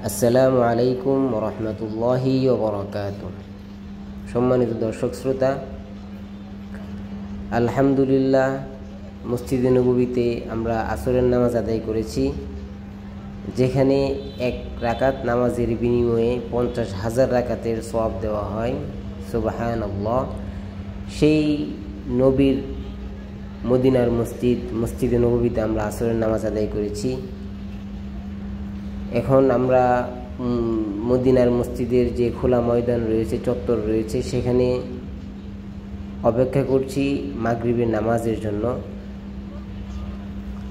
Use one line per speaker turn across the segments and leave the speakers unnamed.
আসসালামু আলাইকুম রহমতুল্লাহি ওয়া বারাকাতুহু। সম্মানিত দর্শক শ্রোতা, আলহামদুলিল্লাহ মসজিদে নববীতে আমরা আসরের নামাজ আদায় করেছি, যেখানে এক রাকাত নামাজের বিনিময়ে 50,000 রাকাতের সওয়াব দেওয়া হয়। সুবহানাল্লাহ। সেই নবীর মদিনার মসজিদে নববীতে আমরা আসরের নামাজ আদায় করেছি। এখন আমরা মদিনার মসজিদের যে খোলা ময়দান রয়েছে, চত্বর রয়েছে, সেখানে অপেক্ষা করছি মাগরিবের নামাজের জন্য।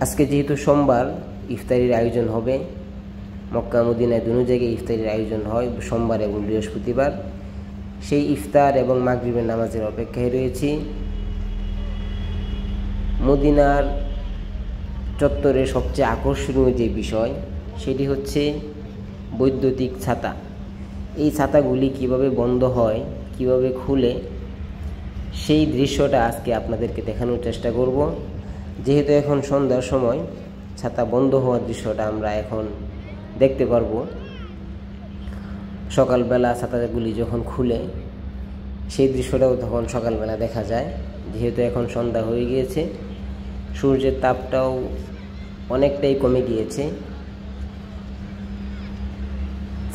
আজকে যেহেতু সোমবার, ইফতারির আয়োজন হবে। মক্কা মদিনায় দুনো জায়গায় ইফতারির আয়োজন হয়, সোমবার এবং বৃহস্পতিবার। সেই ইফতার এবং মাগরিবের নামাজের অপেক্ষায় রয়েছি। মদিনার চত্বরের সবচেয়ে আকর্ষণীয় যে বিষয়, সেটি হচ্ছে বৈদ্যুতিক ছাতা। এই ছাতাগুলি কিভাবে বন্ধ হয়, কিভাবে খুলে, সেই দৃশ্যটা আজকে আপনাদেরকে দেখানোর চেষ্টা করব। যেহেতু এখন সন্ধ্যার সময়, ছাতা বন্ধ হওয়ার দৃশ্যটা আমরা এখন দেখতে পারবো। সকালবেলা ছাতাগুলি যখন খুলে, সেই দৃশ্যটাও তখন সকালবেলা দেখা যায়। যেহেতু এখন সন্ধ্যা হয়ে গিয়েছে, সূর্যের তাপটাও অনেকটাই কমে গিয়েছে।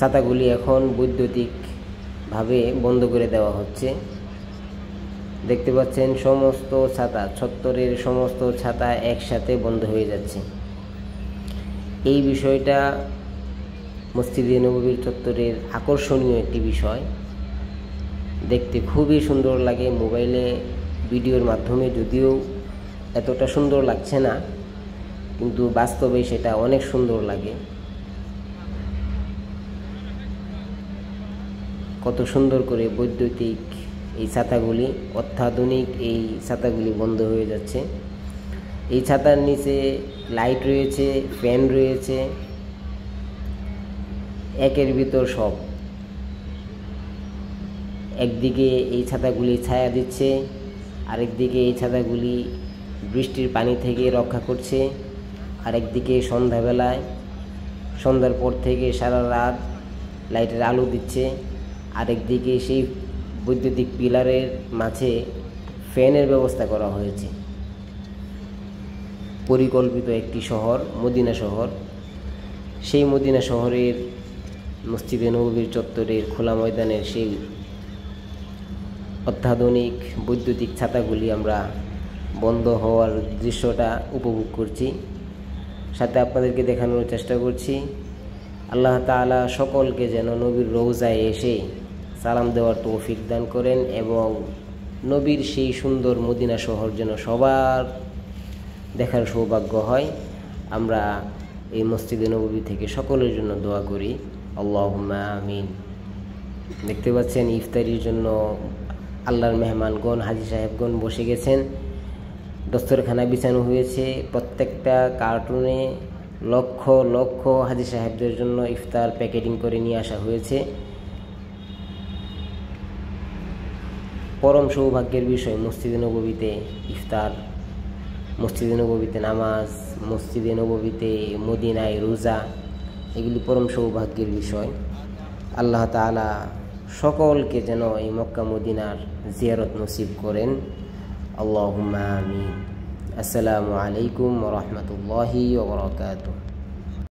ছাতাগুলি এখন বৈদ্যুতিকভাবে বন্ধ করে দেওয়া হচ্ছে। দেখতে পাচ্ছেন সমস্ত ছাতা, চত্বরের সমস্ত ছাতা একসাথে বন্ধ হয়ে যাচ্ছে। এই বিষয়টা মসজিদে নববীর চত্বরের আকর্ষণীয় একটি বিষয়। দেখতে খুবই সুন্দর লাগে। মোবাইলে ভিডিওর মাধ্যমে যদিও এতটা সুন্দর লাগছে না, কিন্তু বাস্তবে সেটা অনেক সুন্দর লাগে। কত সুন্দর করে বৈদ্যুতিক এই ছাতাগুলি, অত্যাধুনিক এই ছাতাগুলি বন্ধ হয়ে যাচ্ছে। এই ছাতার নিচে লাইট রয়েছে, ফ্যান রয়েছে, একের ভিতর সব। একদিকে এই ছাতাগুলি ছায়া দিচ্ছে, আরেকদিকে এই ছাতাগুলি বৃষ্টির পানি থেকে রক্ষা করছে, আরেকদিকে সন্ধ্যার পর থেকে সারা রাত লাইটের আলো দিচ্ছে। আরেকদিকে সেই বৈদ্যুতিক পিলারের মাঝে ফ্যানের ব্যবস্থা করা হয়েছে। পরিকল্পিত একটি শহর, মদিনা শহর। সেই মদিনা শহরের মসজিদে নববীর চত্বরের খোলা ময়দানের সেই অত্যাধুনিক বৈদ্যুতিক ছাতাগুলি আমরা বন্ধ হওয়ার দৃশ্যটা উপভোগ করছি, সাথে আপনাদেরকে দেখানোর চেষ্টা করছি। আল্লাহ তাআলা সকলকে যেন নবীর রওজায় এসে সালাম দেওয়ার তৌফিক দান করেন, এবং নবীর সেই সুন্দর মদিনা শহর যেন সবার দেখার সৌভাগ্য হয়। আমরা এই মসজিদে নববী থেকে সকলের জন্য দোয়া করি, আল্লাহুম্মা আমিন। দেখতে পাচ্ছেন ইফতারির জন্য আল্লাহর মেহমানগণ, হাজী সাহেবগণ বসে গেছেন। দস্তরখানা বিছানো হয়েছে। প্রত্যেকটা কার্টুনে লক্ষ লক্ষ হাজী সাহেবদের জন্য ইফতার প্যাকেটিং করে নিয়ে আসা হয়েছে। পরম সৌভাগ্যের বিষয় মসজিদে নববীতে ইফতার, মসজিদে নববীতে নামাজ, মসজিদে নববীতে মদিনায় রোজা, এগুলি পরম সৌভাগ্যের বিষয়। আল্লাহ তাআলা সকলকে যেন এই মক্কা মদিনার জিয়ারত নসিব করেন, আল্লাহুম্মা আমিন। আসসালামু আলাইকুম ওয়া রাহমাতুল্লাহি ওয়া বারাকাতুহু।